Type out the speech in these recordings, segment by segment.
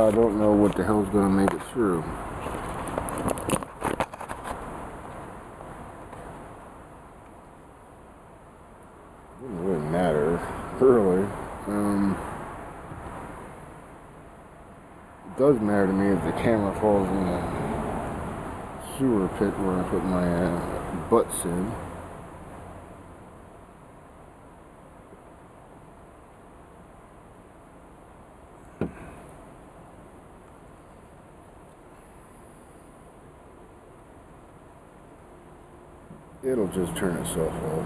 I don't know what the hell's gonna make it through. Doesn't really matter, really. It does matter to me if the camera falls in the sewer pit where I put my butts in. It'll just turn itself off.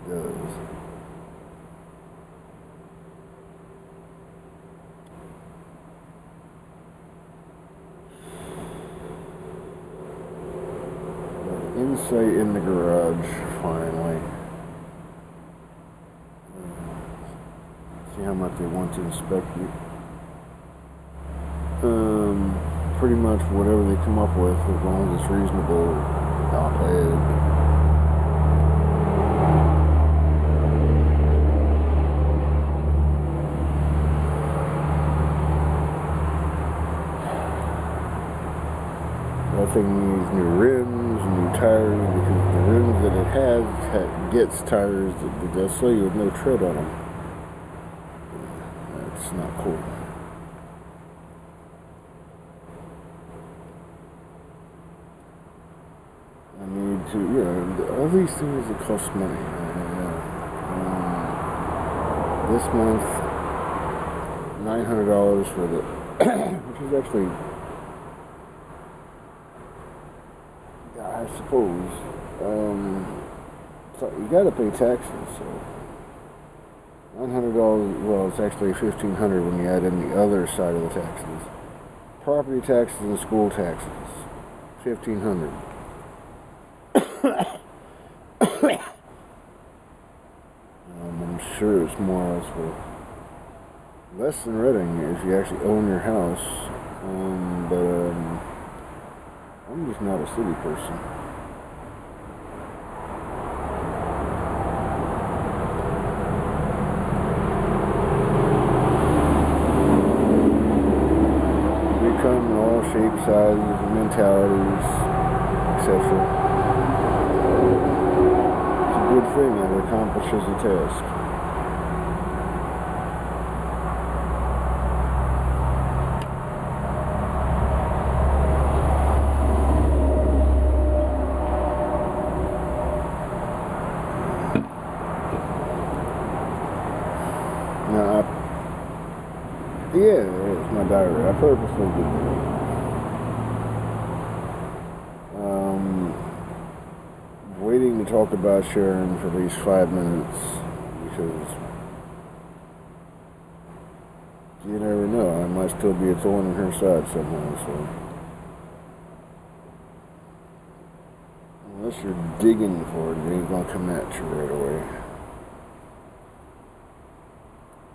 It does. Insight in the garage, finally. See how much they want to inspect it. Pretty much whatever they come up with, as long as it's reasonable, I'll pay it. That thing needs new rims, new tires, because the rims that it has gets tires that they'll sell you with no tread on them. That's not cool. I need to, all these things that cost money. This month, $900 for the, which is actually, I suppose, so you gotta pay taxes, so $900, well, it's actually $1,500 when you add in the other side of the taxes. Property taxes and school taxes, $1,500. I'm sure it's more or less worth less than renting if you actually own your house, but I'm just not a city person. We come in all shapes, sizes, mentalities, etc. Good thing that accomplishes the task. Now, it's my diary. I purposely did that. Waiting to talk about Sharon for at least 5 minutes because you never know, I might still be a thorn in her side somehow, so unless you're digging for it, it ain't gonna come at you right away.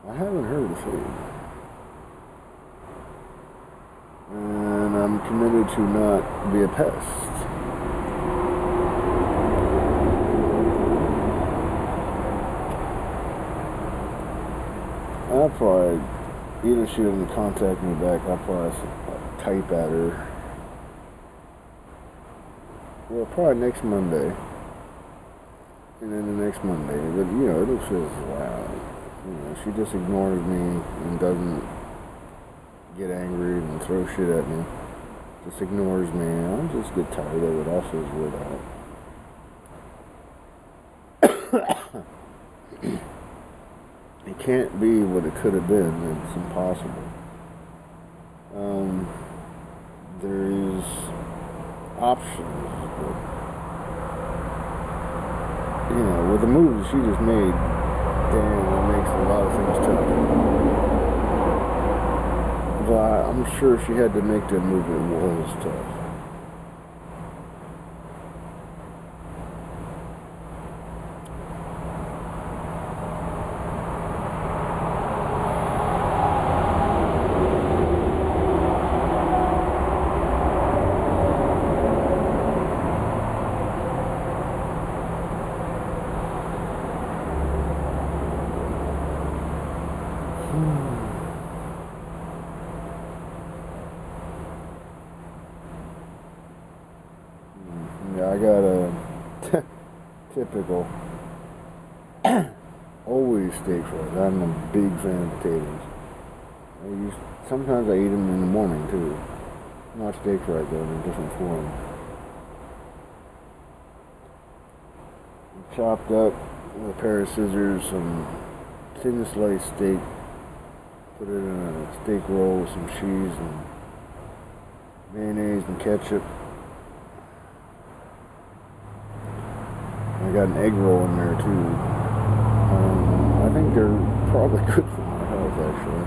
I haven't heard a thing, and I'm committed to not be a pest. I'll probably, even if she doesn't contact me back, I'll probably type at her. Well, probably next Monday. And then the next Monday. But, it'll feel loud. She just ignores me and doesn't get angry and throw shit at me. Just ignores me. I'll just get tired of it. I'll figure it out. It can't be what it could have been. It's impossible. There's options. But, with the moves she just made, damn, it makes a lot of things tough. But I'm sure if she had to make that move, it was tough. typical. Always steak fries. I'm a big fan of potatoes. Sometimes I eat them in the morning too. Not steak fries though, in a different form. Chopped up with a pair of scissors, some thin sliced steak. Put it in a steak roll with some cheese and mayonnaise and ketchup. I got an egg roll in there too. I think they're probably good for my health actually.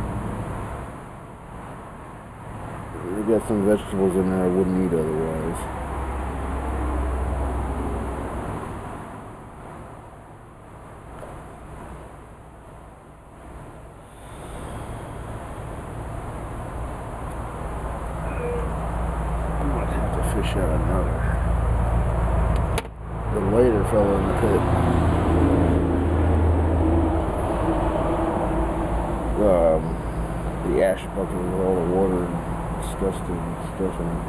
They got some vegetables in there I wouldn't eat otherwise. Fish out another. The later fell in the pit. The ash bucket with all the water and disgusting stuff in it.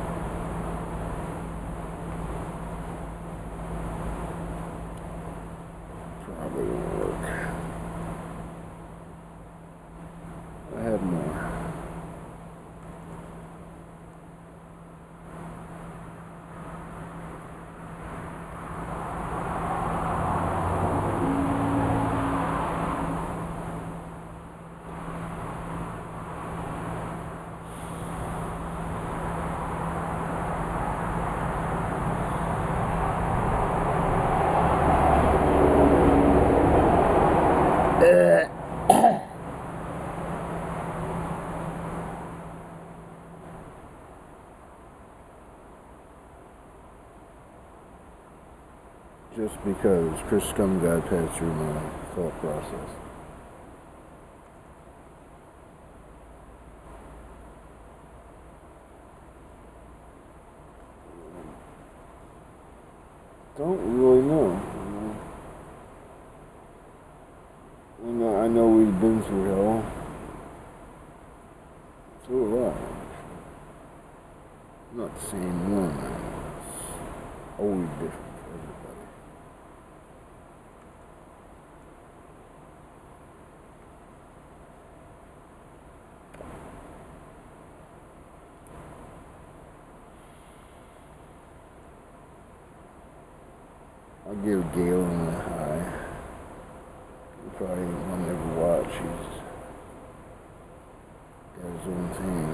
Probably won't work. I have more. Just because Chris Scumguy passed through my thought process. Don't really know. I know we've been through hell. So have I. Not the same one. It's always different for everybody. I'll give Galen a high. You probably will never watch. He's got his own thing.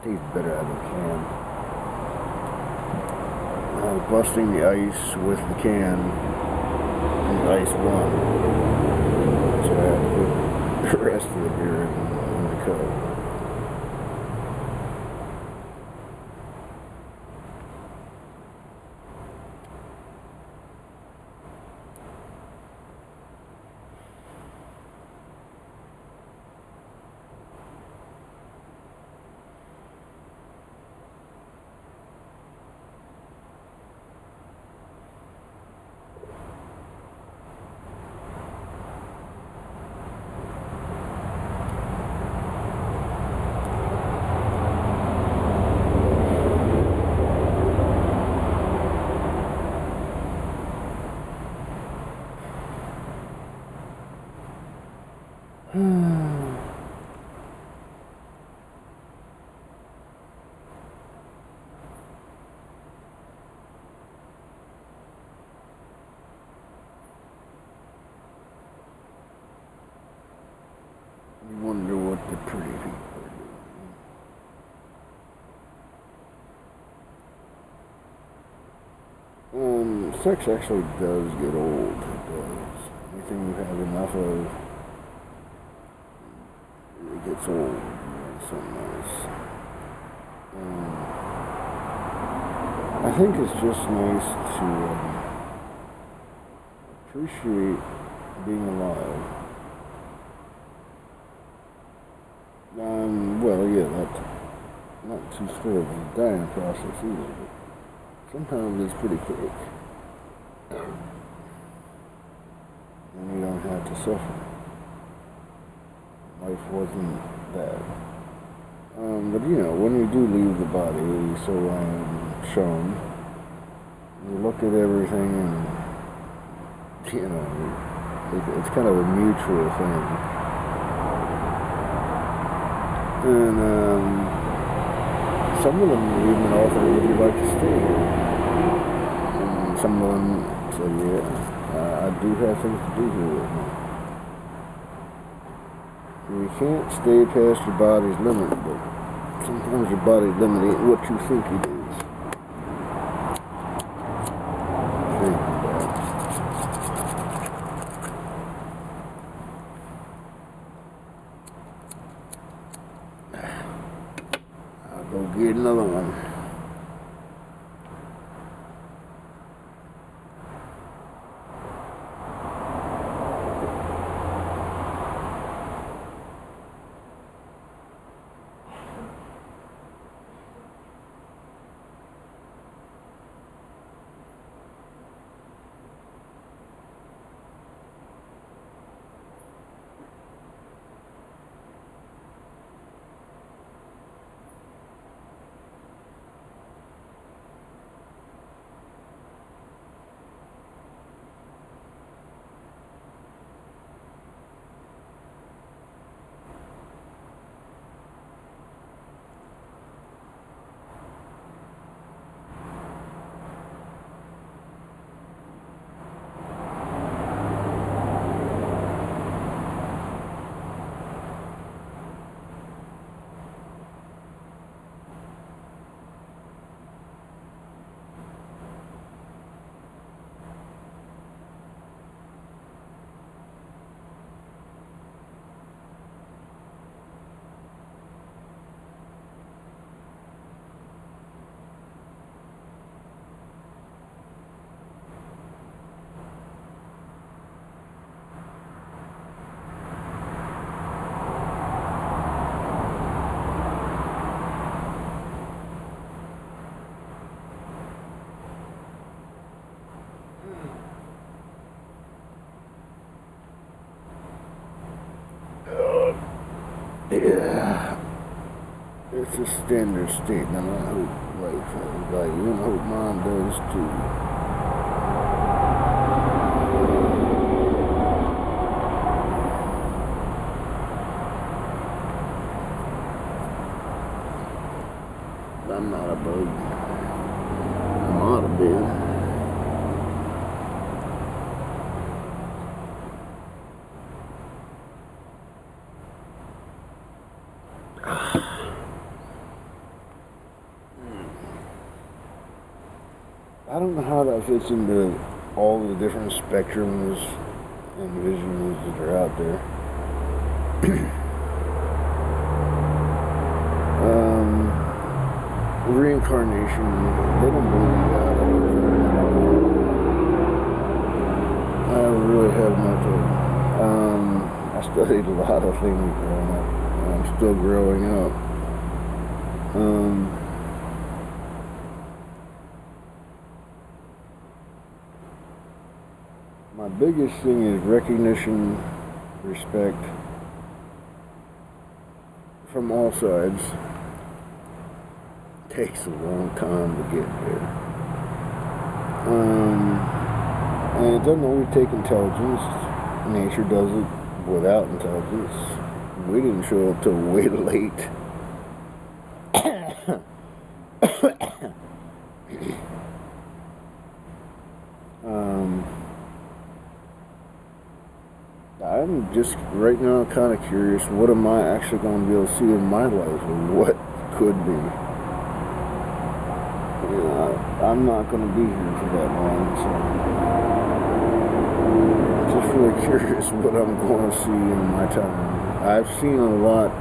Tastes better out of the can. I was busting the ice with the can, and the ice won. So I had to put the rest of the beer in the cup. You wonder what the pretty people are doing. Sex actually does get old. It does. Anything you have enough of, it gets old. Something else. I think it's just nice to appreciate being alive. Well, yeah, that's not too slow of a dying process either, but sometimes it's pretty quick. And you don't have to suffer. Life wasn't that. But you know, when we do leave the body, so shown, you look at everything and, you know, it's kind of a mutual thing. And some of them even offer, would you like to stay here? And some of them say, yeah, I do have things to do here with me. You can't stay past your body's limit, but sometimes your body's limit ain't what you think it is. I'll go get another one. Yeah, it's a standard statement. I hope life has value, and I hope mine does too. I'm not a bug. I'm not a bit. I don't know how that fits into all the different spectrums and visions that are out there. Reincarnation, they don't believe that. I really have no clue. I studied a lot of things growing up, and I'm still growing up. My biggest thing is recognition, respect from all sides. Takes a long time to get there. And it doesn't always take intelligence. Nature does it without intelligence. We didn't show up till way late. I'm just right now kind of curious, what am I actually going to be able to see in my life, or what could be? You know, I'm not going to be here for that long, so I'm just really curious what I'm going to see in my time. I've seen a lot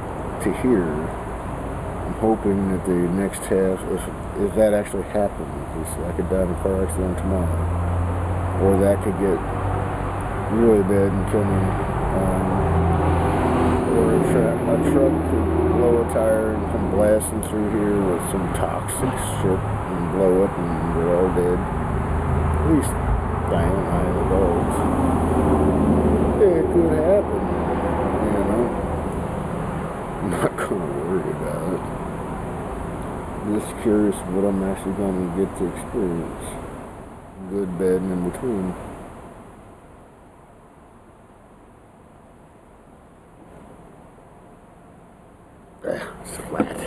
to hear. I'm hoping that the next half, if that actually happens, I could die in a car accident tomorrow, or that could get really bad and kill me, or a truck could blow a tire and come blasting through here with some toxic shit and blow up and we're all dead. At least I have adults. It could happen, you know. I'm not gonna worry about it. Just curious what I'm actually gonna get to experience. Good, bad, and in between. It's flat.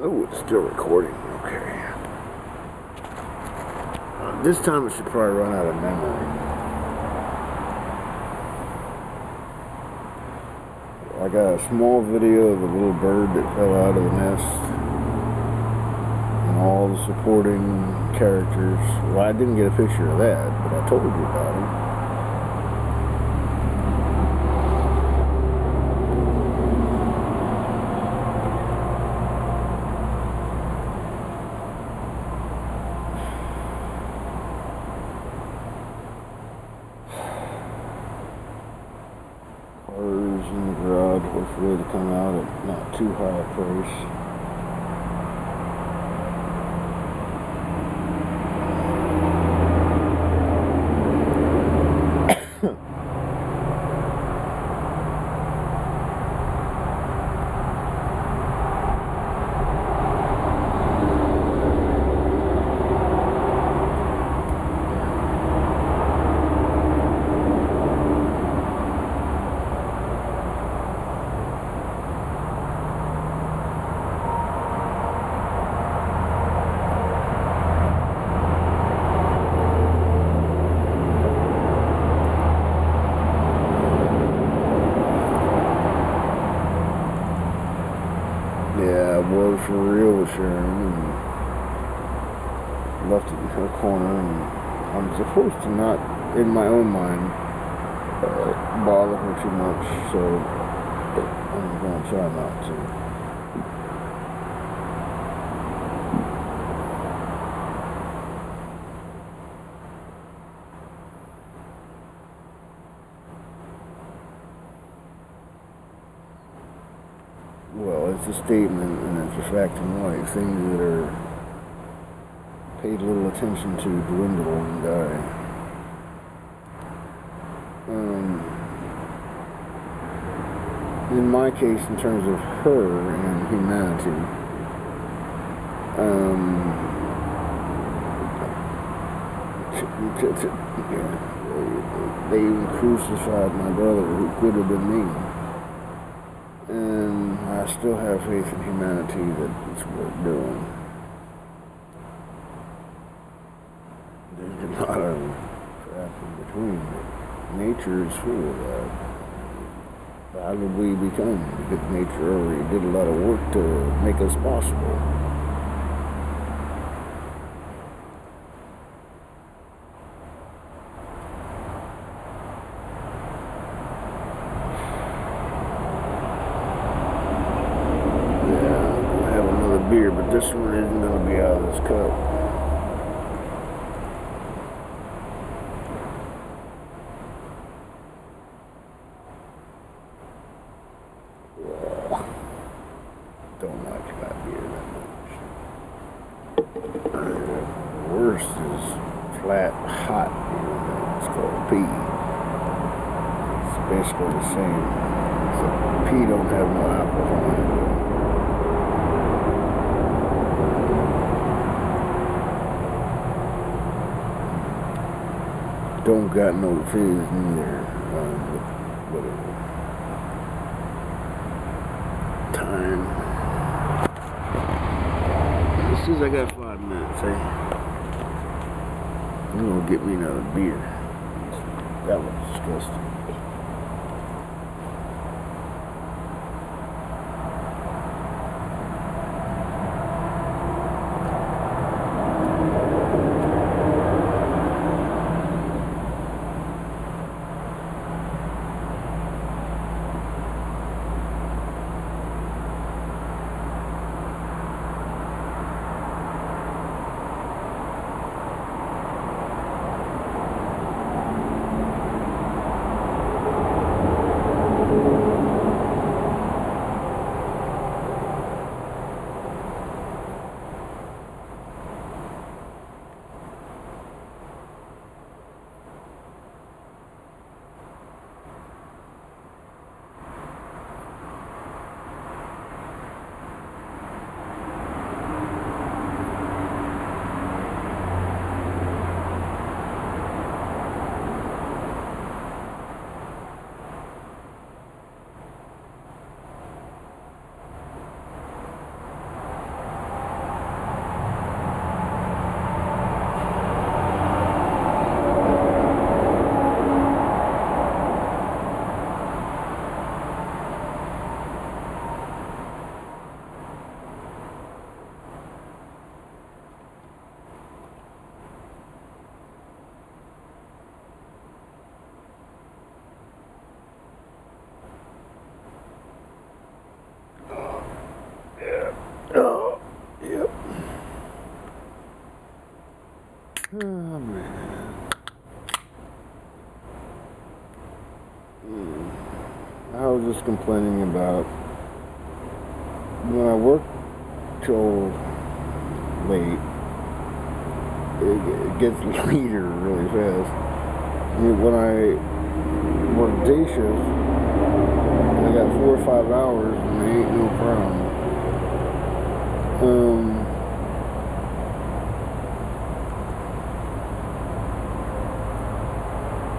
Oh, it's still recording. Okay. This time it should probably run out of memory. I got a small video of the little bird that fell out of the nest and all the supporting characters. Well, I didn't get a picture of that, but I told you about him. Cars in the garage, hopefully to come out at not too high a price. Yeah, I was for real with Sharon and left it in her corner, and I'm supposed to not, in my own mind, bother her too much, so I'm going to try not to. Well, it's a statement and it's a fact in life. Things that are paid little attention to dwindle and die. In my case, in terms of her and humanity, they even crucified my brother, who could have been me. And I still have faith in humanity that it's worth doing. There's a lot of crap in between, but nature is full of that. How did we become? Because nature already did a lot of work to make us possible. Beer, but this one isn't going to be out of this cup. Don't like that beer that much. Worst is flat, hot beer. It's called pea. It's basically the same. So pea don't have no alcohol in it. Don't got no fizz neither. Whatever. Time. As soon as I got 5 minutes, I'm gonna get me another beer. That was disgusting. was complaining about when I work till late, it gets later really fast. I mean, when I work day shift, I got 4 or 5 hours, and they ain't no problem.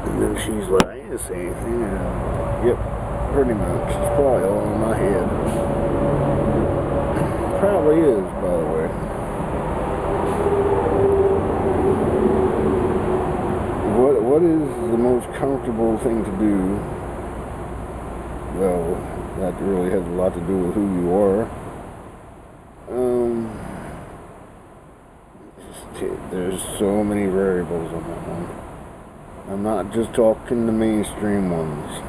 And then she's like, I didn't say anything. Yep, pretty much. It's probably all in my head. Probably is, by the way. What is the most comfortable thing to do? Well, that really has a lot to do with who you are. There's so many variables on that one. I'm not just talking the mainstream ones.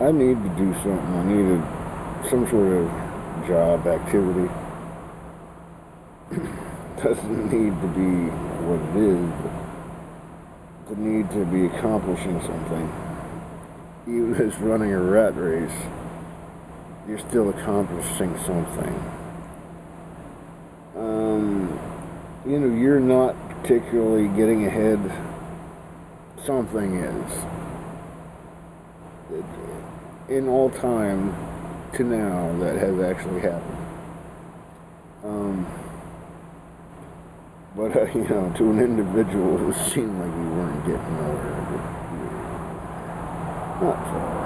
I need to do something. I need some sort of job activity. Doesn't need to be what it is, but the need to be accomplishing something. Even if it's running a rat race, you're still accomplishing something. You're not particularly getting ahead. Something is. In all time to now, that has actually happened. But to an individual, it seemed like we weren't getting nowhere. Not far.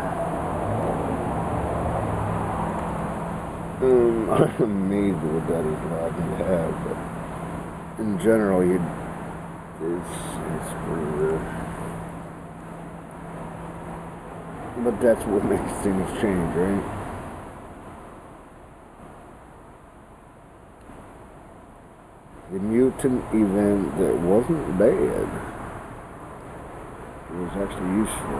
I'm amazed at what that is allowed me to have, but in general, it's pretty rare. But that's what makes things change, right? The mutant event that wasn't bad. It was actually useful.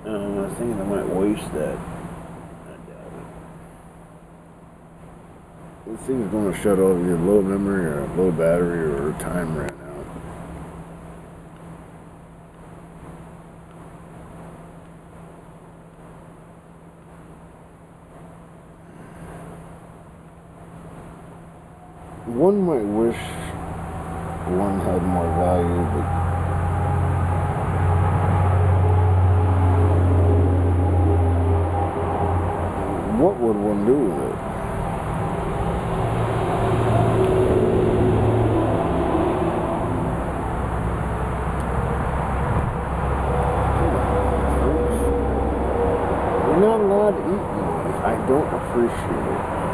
I was thinking I might waste that. I doubt it. This thing's going to shut off either low memory or low battery or time ran out. One might wish one had more value, but what would one do with it? You're not allowed to eat these. I don't appreciate it.